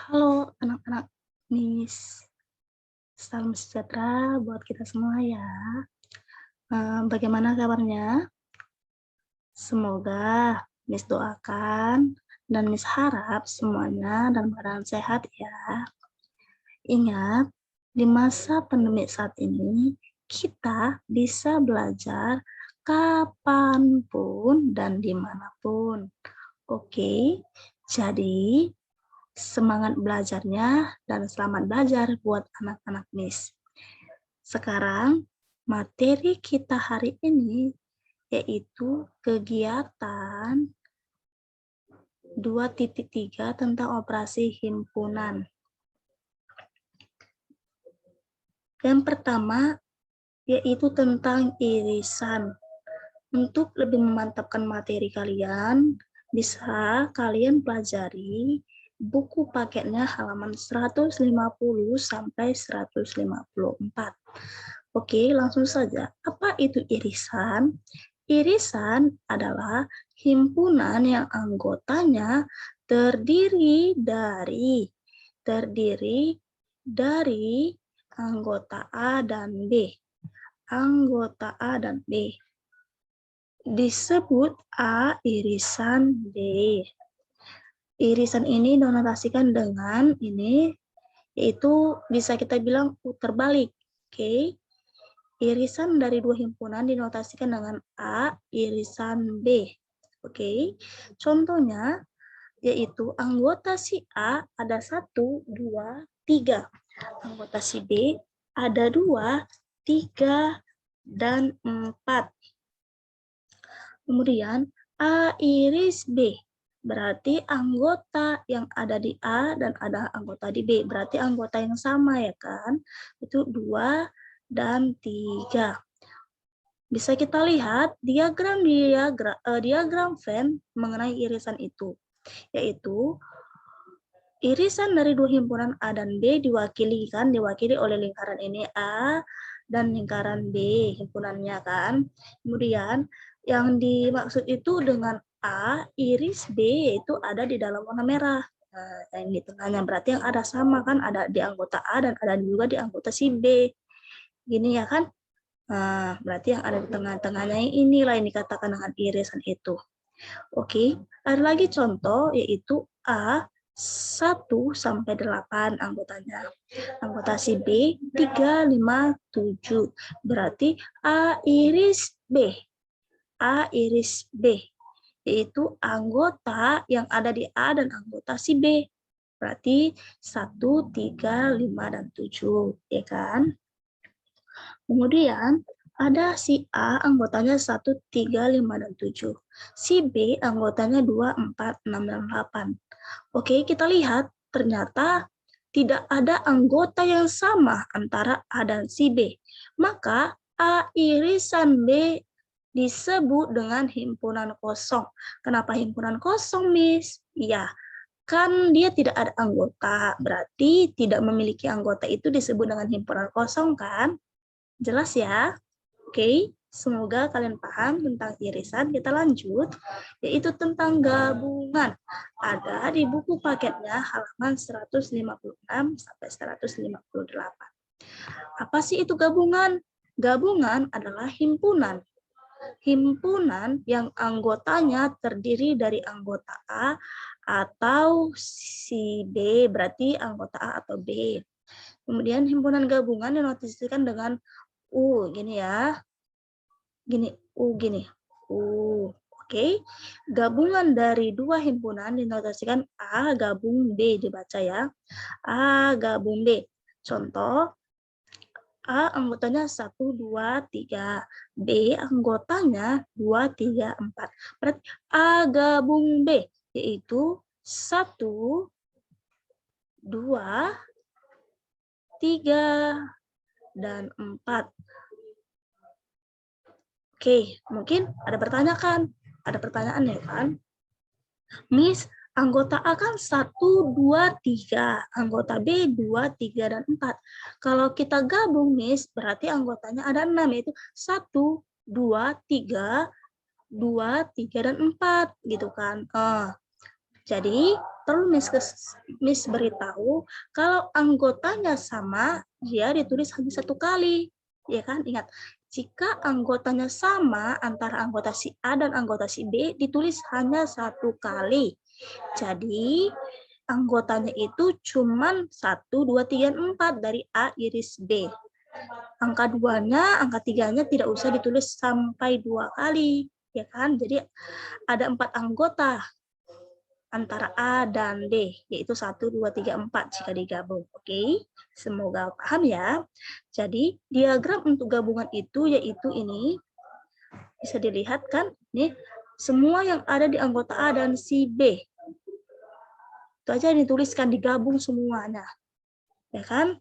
Halo anak-anak Miss, salam sejahtera buat kita semua ya. Bagaimana kabarnya? Semoga Miss doakan dan Miss harap semuanya dalam keadaan sehat ya. Ingat, di masa pandemi saat ini, kita bisa belajar kapanpun dan dimanapun. Oke, jadi semangat belajarnya dan selamat belajar buat anak-anak Miss. Sekarang materi kita hari ini yaitu kegiatan 2.3 tentang operasi himpunan. Yang pertama yaitu tentang irisan. Untuk lebih memantapkan materi kalian, bisa kalian pelajari buku paketnya halaman 150 sampai 154. Oke, langsung saja. Apa itu irisan? Irisan adalah himpunan yang anggotanya terdiri dari anggota A dan B. Anggota A dan B disebut A irisan B. Irisan ini dinotasikan dengan ini, yaitu bisa kita bilang terbalik. Oke. Irisan dari dua himpunan dinotasikan dengan A irisan B. Oke. Contohnya yaitu anggota si A ada 1, 2, 3. Anggota si B ada 2, 3, dan 4. Kemudian A iris B, berarti anggota yang ada di A dan ada anggota di B, berarti anggota yang sama ya kan, itu 2 dan 3. Bisa kita lihat diagram Venn mengenai irisan itu, yaitu irisan dari dua himpunan A dan B diwakili oleh lingkaran ini A dan lingkaran B himpunannya kan. Kemudian yang dimaksud itu dengan A iris B yaitu ada di dalam warna merah. Nah, yang di tengahnya berarti yang ada sama kan, ada di anggota A dan ada juga di anggota si B. Gini ya kan? Nah, berarti yang ada di tengah-tengahnya inilah yang dikatakan dengan irisan itu. Oke, ada lagi contoh yaitu A 1 sampai 8 anggotanya. Anggota si B 3, 5, 7. Berarti A iris B. A iris B yaitu anggota yang ada di A dan anggota si B. Berarti 1, 3, 5, dan 7, ya kan? Kemudian ada si A anggotanya 1, 3, 5, dan 7. Si B anggotanya 2, 4, 6, dan 8. Oke, kita lihat ternyata tidak ada anggota yang sama antara A dan si B. Maka A irisan B disebut dengan himpunan kosong. Kenapa himpunan kosong, Miss? Iya, kan dia tidak ada anggota, berarti tidak memiliki anggota itu disebut dengan himpunan kosong kan? Jelas ya? Oke, semoga kalian paham tentang irisan. Kita lanjut, yaitu tentang gabungan. Ada di buku paketnya halaman 156 sampai 158. Apa sih itu gabungan? Gabungan adalah himpunan. Himpunan yang anggotanya terdiri dari anggota A atau si B, berarti anggota A atau B. Kemudian himpunan gabungan dinotasikan dengan U, gini ya. Gini, U gini. U. Oke. Gabungan dari dua himpunan dinotasikan A gabung B, dibaca ya. A gabung B. Contoh, A anggotanya 1, 2, 3. B anggotanya 2, 3, 4. Berarti A gabung B, yaitu 1, 2, 3, dan 4. Oke, mungkin ada pertanyaan ya kan? Miss, anggota A kan 1, 2, 3. Anggota B 2, 3, dan 4. Kalau kita gabung, Miss, berarti anggotanya ada 6, yaitu 1, 2, 3, 2, 3, dan 4. Gitu kan. Jadi perlu Miss beritahu kalau anggotanya sama, dia ditulis hanya satu kali. Ya kan? Ingat, jika anggotanya sama antara anggota si A dan anggota si B, ditulis hanya satu kali. Jadi anggotanya itu cuma 1, 2, 3, 4 dari A iris B. Angka 2-nya, angka 3-nya tidak usah ditulis sampai 2 kali. Ya kan? Jadi ada 4 anggota antara A dan D, yaitu 1, 2, 3, 4 jika digabung. Oke, semoga paham ya. Jadi diagram untuk gabungan itu yaitu ini, bisa dilihat kan, ini semua yang ada di anggota A dan si B. Itu aja yang dituliskan, digabung semuanya. Ya kan?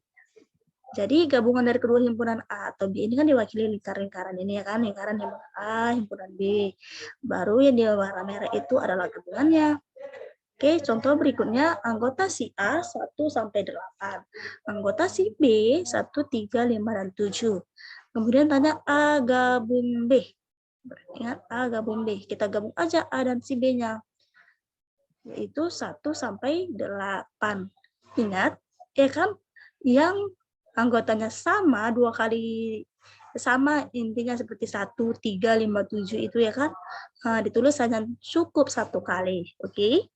Jadi gabungan dari kedua himpunan A atau B ini kan diwakili lingkaran-lingkaran ini ya kan, lingkaran himpunan A, himpunan B. Baru yang di warna merah itu adalah gabungannya. Oke, contoh berikutnya anggota si A 1 sampai 8. Anggota si B 1, 3, 5 dan 7. Kemudian tanya A gabung B. Ingat A gabung B. Kita gabung aja A dan si B-nya. Yaitu 1 sampai 8. Ingat, ya kan? Yang anggotanya sama 2 kali sama, intinya seperti 1, 3, 5, 7 itu ya kan. Nah, ditulis hanya cukup 1 kali. Oke.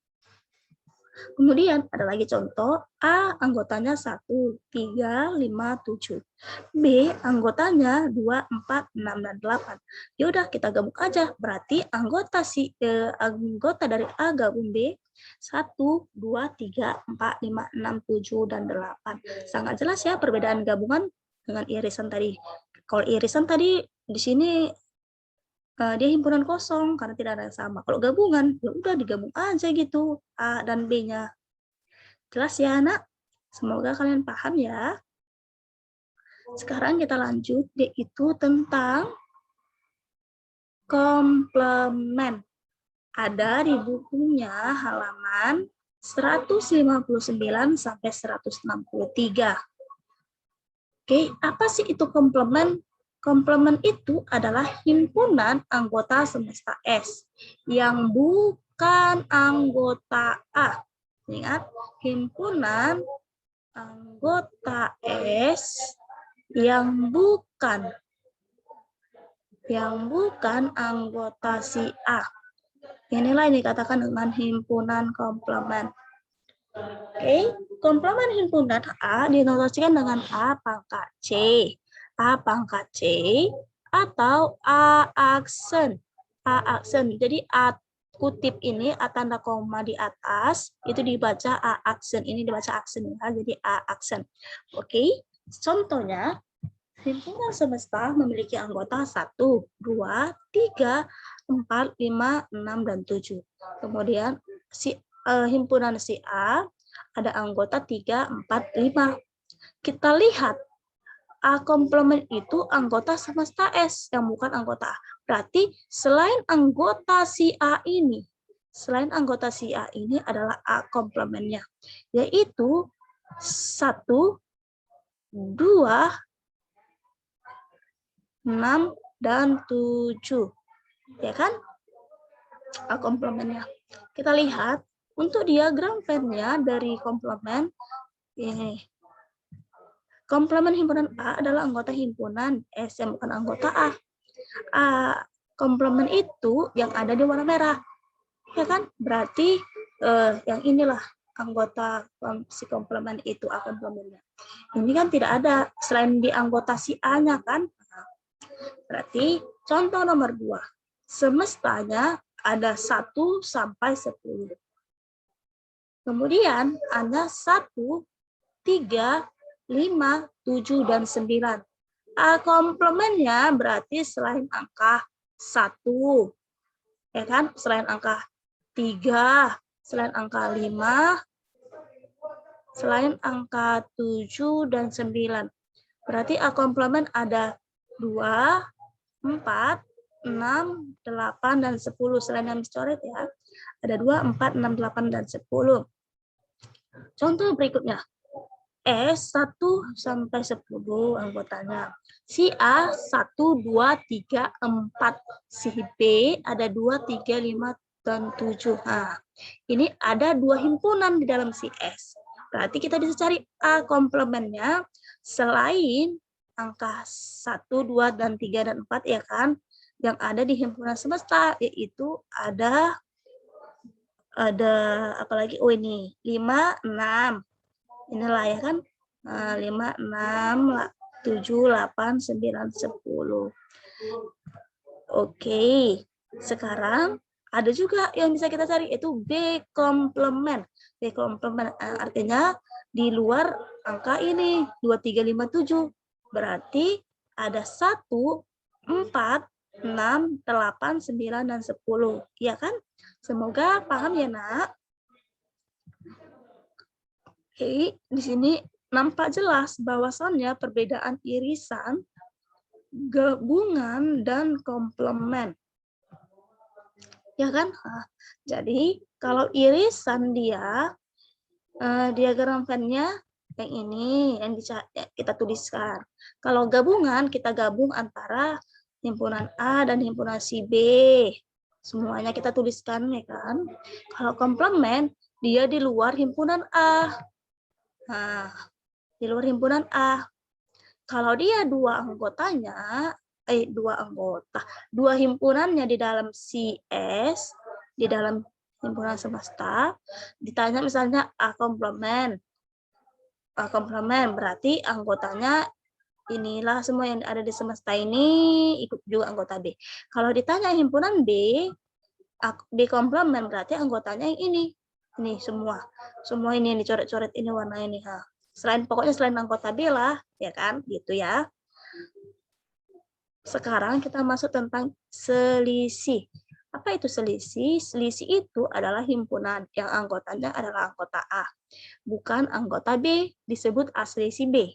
Kemudian ada lagi contoh, A anggotanya 1, 3, 5, 7. B anggotanya 2, 4, 6, dan 8. Ya udah kita gabung aja. Berarti anggota dari A gabung B 1, 2, 3, 4, 5, 6, 7, dan 8. Sangat jelas ya perbedaan gabungan dengan irisan tadi. Kalau irisan tadi di sini dia himpunan kosong karena tidak ada yang sama. Kalau gabungan, ya udah digabung aja gitu A dan B-nya. Jelas ya, anak? Semoga kalian paham ya. Sekarang kita lanjut, yaitu tentang komplement. Ada di bukunya halaman 159 sampai 163. Oke, apa sih itu komplement? Komplement itu adalah himpunan anggota semesta S yang bukan anggota A. Ingat, himpunan anggota S yang bukan anggota si A. Inilah yang dikatakan dengan himpunan komplement. Oke, komplement himpunan A dinotasikan dengan A pangkat C. A pangkat C atau A aksen. A aksen. Jadi A kutip ini, A tanda koma di atas, itu dibaca A aksen. Ini dibaca aksen ya, jadi A aksen. Oke, contohnya, himpunan semesta memiliki anggota 1, 2, 3, 4, 5, 6, dan 7. Kemudian himpunan si A ada anggota 3, 4, 5. Kita lihat A komplement itu anggota semesta S yang bukan anggota A. Berarti selain anggota si A ini adalah A komplementnya, yaitu 1, 2, 6, dan 7. Ya kan? A komplementnya. Kita lihat untuk diagram Venn-nya dari komplement ini. Komplement himpunan A adalah anggota himpunan S yang bukan anggota A. Komplement itu yang ada di warna merah. Ya kan? Berarti yang inilah anggota si komplement itu, A komplementnya. Ini kan tidak ada selain di anggota si A-nya kan? Berarti contoh nomor 2. Semestanya ada 1 sampai 10. Kemudian ada 1, 3, 5, 7, dan 9. A komplementnya berarti selain angka 1, ya kan? Selain angka 3, selain angka 5, selain angka 7, dan 9. Berarti A komplement ada 2, 4, 6, 8, dan 10. Selain yang dicoret ya. Ada 2, 4, 6, 8, dan 10. Contoh berikutnya. S 1 sampai 10 anggotanya. Si A 1, 2, 3, 4. Si B ada 2, 3, 5, dan 7. Nah, ini ada 2 himpunan di dalam si S. Berarti kita bisa cari A komplemennya selain angka 1, 2, dan 3, dan 4 ya kan, yang ada di himpunan semesta, yaitu ada apalagi, oh ini 5, 6. Inilah ya kan, 5, 6, 7, 8, 9, 10. Oke, sekarang ada juga yang bisa kita cari, yaitu B komplement. B komplement artinya di luar angka ini, 2, 3, 5, 7. Berarti ada 1, 4, 6, 8, 9, dan 10. Iya kan? Semoga paham ya, Nak. Oke, di sini nampak jelas bahwasannya perbedaan irisan, gabungan, dan komplement. Ya kan? Nah, jadi kalau irisan dia diagram Venn-nya yang ini yang kita tuliskan. Kalau gabungan kita gabung antara himpunan A dan himpunan si B. Semuanya kita tuliskan ya kan. Kalau komplement dia di luar himpunan A. Nah, di luar himpunan A. Kalau dia dua himpunannya di dalam CS, di dalam himpunan semesta, ditanya misalnya A komplement. A komplement berarti anggotanya inilah semua yang ada di semesta ini ikut juga anggota B. Kalau ditanya himpunan B, B komplement berarti anggotanya yang ini. Ini semua. Semua ini yang dicoret-coret ini warna ini. Pokoknya selain anggota B lah, ya kan? Gitu ya. Sekarang kita masuk tentang selisih. Apa itu selisih? Selisih itu adalah himpunan yang anggotanya adalah anggota A, bukan anggota B, disebut A selisih B.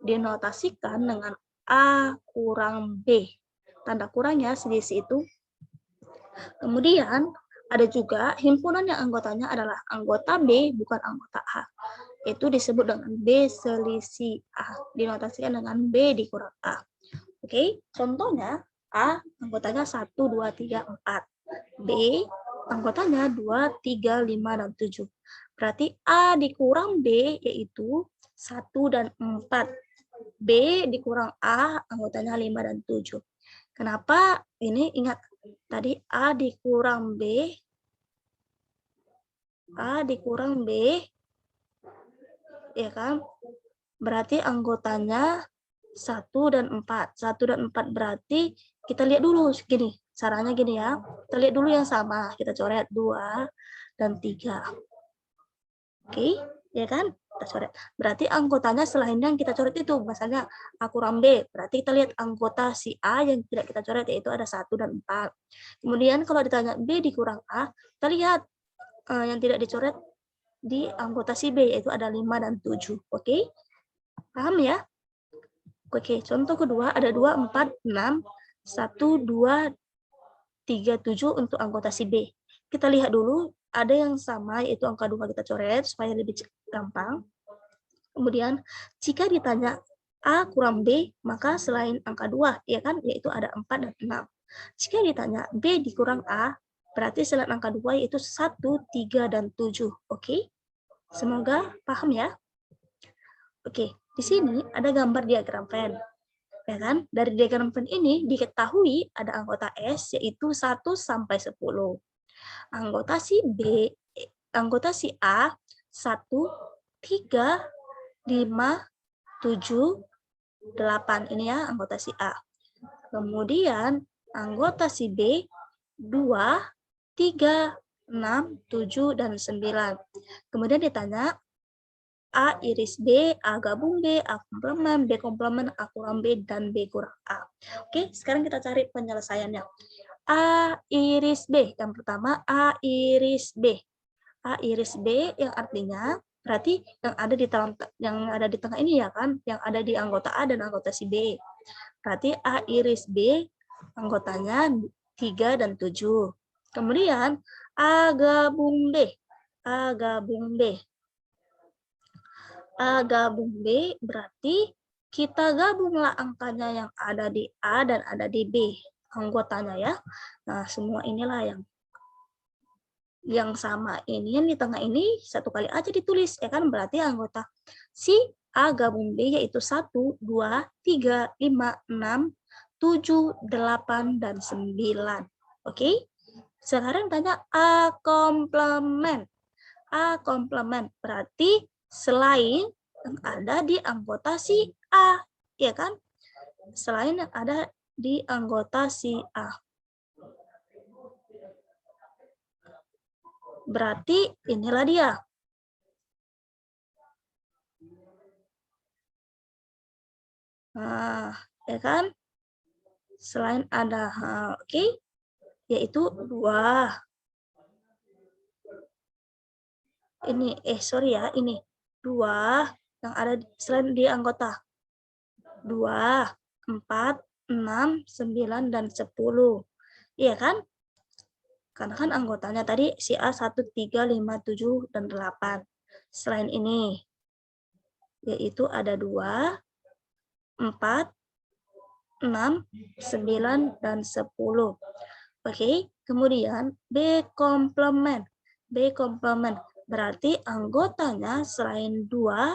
Dinotasikan dengan A kurang B. Tanda kurangnya selisih itu. Kemudian ada juga himpunan yang anggotanya adalah anggota B, bukan anggota A. Itu disebut dengan B selisih A. Dinotasikan dengan B dikurang A. Oke, contohnya A anggotanya 1, 2, 3, 4. B anggotanya 2, 3, 5, dan 7. Berarti A dikurang B yaitu 1 dan 4. B dikurang A anggotanya 5 dan 7. Kenapa? Ini ingat tadi A dikurang B. A dikurang B. Ya kan? Berarti anggotanya 1 dan 4. 1 dan 4 berarti kita lihat dulu gini. Caranya gini ya. Kita lihat dulu yang sama. Kita coret 2 dan 3. Oke, ya kan? Kita coret. Berarti anggotanya selain yang kita coret itu, misalnya A kurang B, berarti kita lihat anggota si A yang tidak kita coret yaitu ada 1 dan 4. Kemudian kalau ditanya B dikurang A, kita lihat yang tidak dicoret di anggota si B yaitu ada 5 dan 7. Oke? Paham ya? Oke, contoh kedua ada 2, 4, 6, 1, 2, 3, 7 untuk anggota si B. Kita lihat dulu, ada yang sama yaitu angka 2 kita coret supaya lebih gampang. Kemudian jika ditanya A kurang B, maka selain angka 2, ya kan, yaitu ada 4 dan 6. Jika ditanya B dikurang A, berarti selain angka 2 yaitu 1, 3, dan 7. Oke? Semoga paham ya. Oke, di sini ada gambar diagram Venn. Ya kan? Dari diagram Venn ini diketahui ada anggota S yaitu 1 sampai 10. Anggota si B, anggota si A 1, 3, 5, 7, 8. Ini ya anggota si A. Kemudian anggota si B 2, 3, 6, 7, dan 9. Kemudian ditanya A iris B, A gabung B, A komplement, B komplement, A kurang B, dan B kurang A. Oke, sekarang kita cari penyelesaiannya. A iris B, yang pertama A iris B. A iris B yang artinya berarti yang ada di tengah ini ya kan, yang ada di anggota A dan anggota si B. Berarti A iris B anggotanya 3 dan 7. Kemudian A gabung B. A gabung B. A gabung B berarti kita gabunglah angkanya yang ada di A dan ada di B, anggotanya ya. Nah, semua inilah yang yang sama ini, yang di tengah ini satu kali aja ditulis, ya kan? Berarti anggota si A gabung B yaitu 1, 2, 3, 5, 6, 7, 8, dan 9. Oke? Sekarang tanya A komplement. A komplement berarti selain yang ada di anggota si A, ya kan? Selain yang ada di anggota si A. Berarti inilah dia. Nah, ya kan? Selain ada, oke, yaitu 2. Ini, sorry ya, ini 2 yang ada selain di anggota. 2, 4, 6, 9, dan 10. Iya kan? Karena kan anggotanya tadi si A 1, 3, 5, 7, dan 8. Selain ini, yaitu ada 2, 4, 6, 9, dan 10. Oke, kemudian B komplement. B komplement berarti anggotanya selain 2,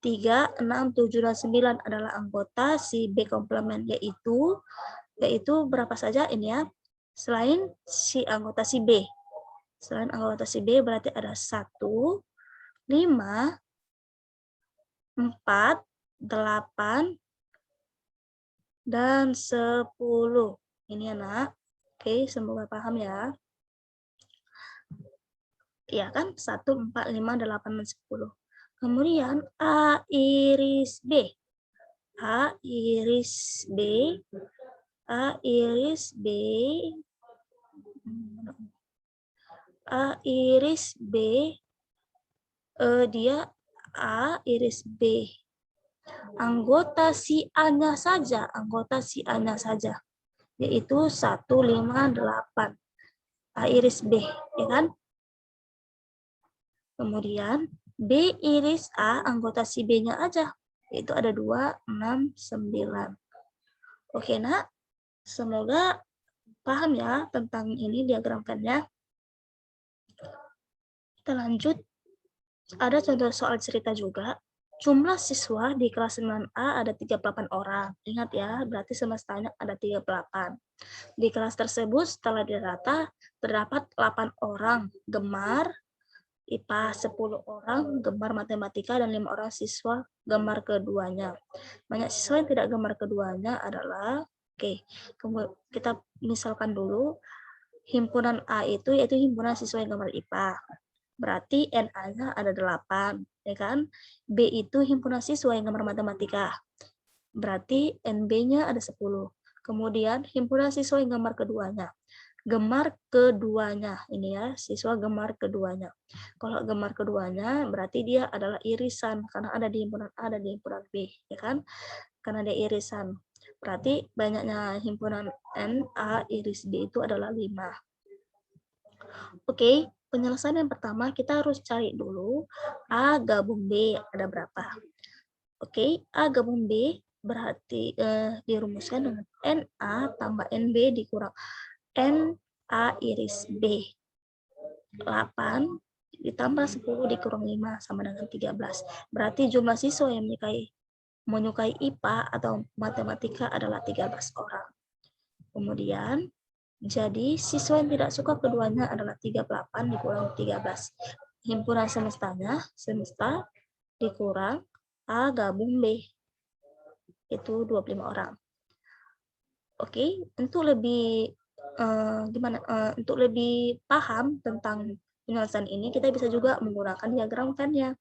3, 6, 7, dan 9 adalah anggota si B komplement, yaitu berapa saja ini ya? Selain si anggota si B. Selain anggota si B berarti ada 1, 5, 4, 8, dan 10. Ini anak. Oke, semoga paham ya. Iya kan? 1, 4, 5, 8, dan 10. Kemudian A iris B. A iris B. A iris B. A iris B. Dia A iris B. Anggota si A-nya saja. Anggota si A-nya saja. Yaitu 1, 5, 8. A iris B. Ya kan? Kemudian B iris A, anggota si B-nya aja. Yaitu ada 2, 6, 9. Oke, nak. Semoga paham ya tentang ini diagram Venn-nya. Kita lanjut. Ada contoh soal cerita juga. Jumlah siswa di kelas 9A ada 38 orang. Ingat ya, berarti semestanya ada 38. Di kelas tersebut setelah dirata, terdapat 8 orang gemar IPA, 10 orang gemar matematika, dan 5 orang siswa gemar keduanya. Banyak siswa yang tidak gemar keduanya adalah, kita misalkan dulu, himpunan A itu yaitu himpunan siswa yang gemar IPA. Berarti NA-nya ada 8, ya kan? B itu himpunan siswa yang gemar matematika. Berarti NB-nya ada 10. Kemudian himpunan siswa yang gemar keduanya. Gemar keduanya, ini ya, siswa gemar keduanya. Kalau gemar keduanya berarti dia adalah irisan karena ada di himpunan A dan di himpunan B, ya kan? Karena dia irisan. Berarti banyaknya himpunan N, A, iris B itu adalah 5. Oke, penyelesaian yang pertama kita harus cari dulu A gabung B ada berapa. Oke, A gabung B berarti dirumuskan dengan NA tambah NB dikurang NA iris B. 8 ditambah 10 dikurang 5 sama dengan 13. Berarti jumlah siswa yang menyukai IPA atau matematika adalah 13 orang. Kemudian jadi siswa yang tidak suka keduanya adalah 38 dikurang 13. Himpunan semesta dikurang A gabung B. Itu 25 orang. Oke, untuk lebih untuk lebih paham tentang penyelesaian ini, kita bisa juga menggunakan diagram Venn-nya.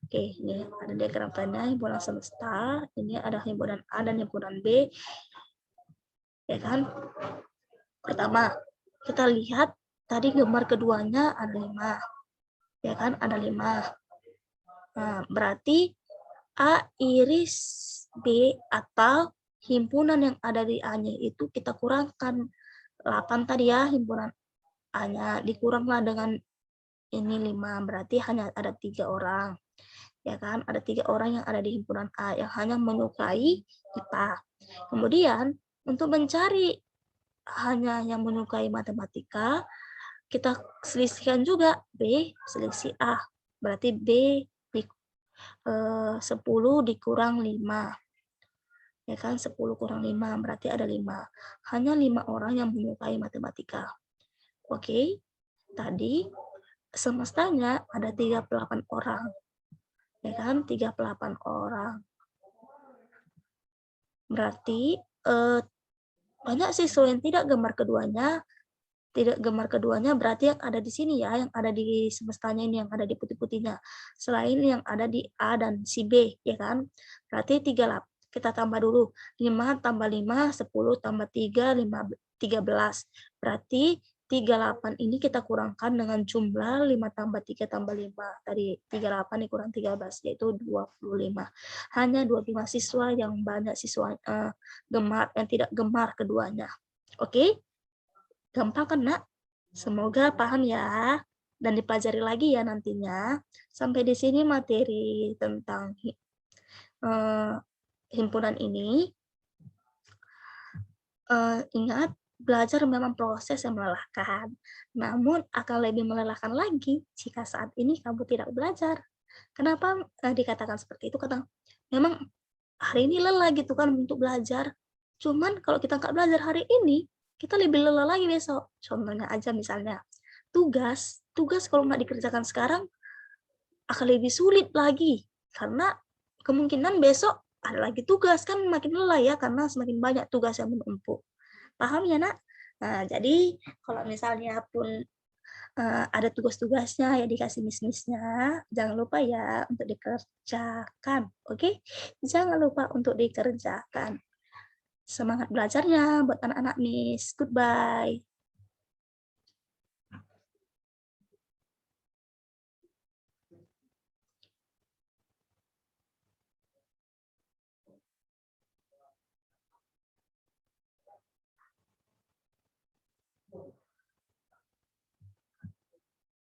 Oke, ini ada diagram Venn-nya, himpunan semesta, ini ada himpunan A dan himpunan B. Ya kan? Pertama, kita lihat tadi gemar keduanya ada 5. Ya kan? Ada 5. Nah, berarti A iris B atau himpunan yang ada di A-nya itu kita kurangkan 8 tadi ya, himpunan A-nya dikuranglah dengan ini 5, berarti hanya ada 3 orang. Ya kan? Ada 3 orang yang ada di himpunan A yang hanya menyukai IPA. Kemudian untuk mencari hanya yang menyukai matematika, kita selisihkan juga B selisih A. Berarti B 10 dikurang 5. Ya kan, 10 kurang 5 berarti ada 5. Hanya 5 orang yang menyukai matematika. Oke, tadi semestanya ada 38 orang. Ya kan, 38 orang. Berarti banyak siswa yang tidak gemar keduanya. Tidak gemar keduanya berarti yang ada di sini ya, yang ada di semestanya ini, yang ada di putih-putihnya. Selain yang ada di A dan si B, ya kan? Berarti 38. Kita tambah dulu. 5 tambah 5, 10 tambah 3, 13. Berarti 38 ini kita kurangkan dengan jumlah 5 tambah 3 tambah 5. Tadi 38 dikurang 13, yaitu 25. Hanya 25 siswa yang banyak siswa gemar, yang tidak gemar keduanya. Oke? Gampang kan, Nak? Semoga paham ya. Dan dipelajari lagi ya nantinya. Sampai di sini materi tentang himpunan ini. Ingat, belajar memang proses yang melelahkan. Namun akan lebih melelahkan lagi jika saat ini kamu tidak belajar. Kenapa dikatakan seperti itu? Karena memang hari ini lelah gitu kan untuk belajar. Cuman kalau kita nggak belajar hari ini, kita lebih lelah lagi besok. Contohnya aja misalnya, tugas kalau nggak dikerjakan sekarang akan lebih sulit lagi. Karena kemungkinan besok ada lagi tugas, kan makin lelah ya, karena semakin banyak tugas yang menumpuk. Paham ya, Nak? Nah, jadi kalau misalnya pun ada tugas-tugasnya ya dikasih miss-missnya, jangan lupa ya untuk dikerjakan, oke? Jangan lupa untuk dikerjakan. Semangat belajarnya buat anak-anak Miss. Goodbye.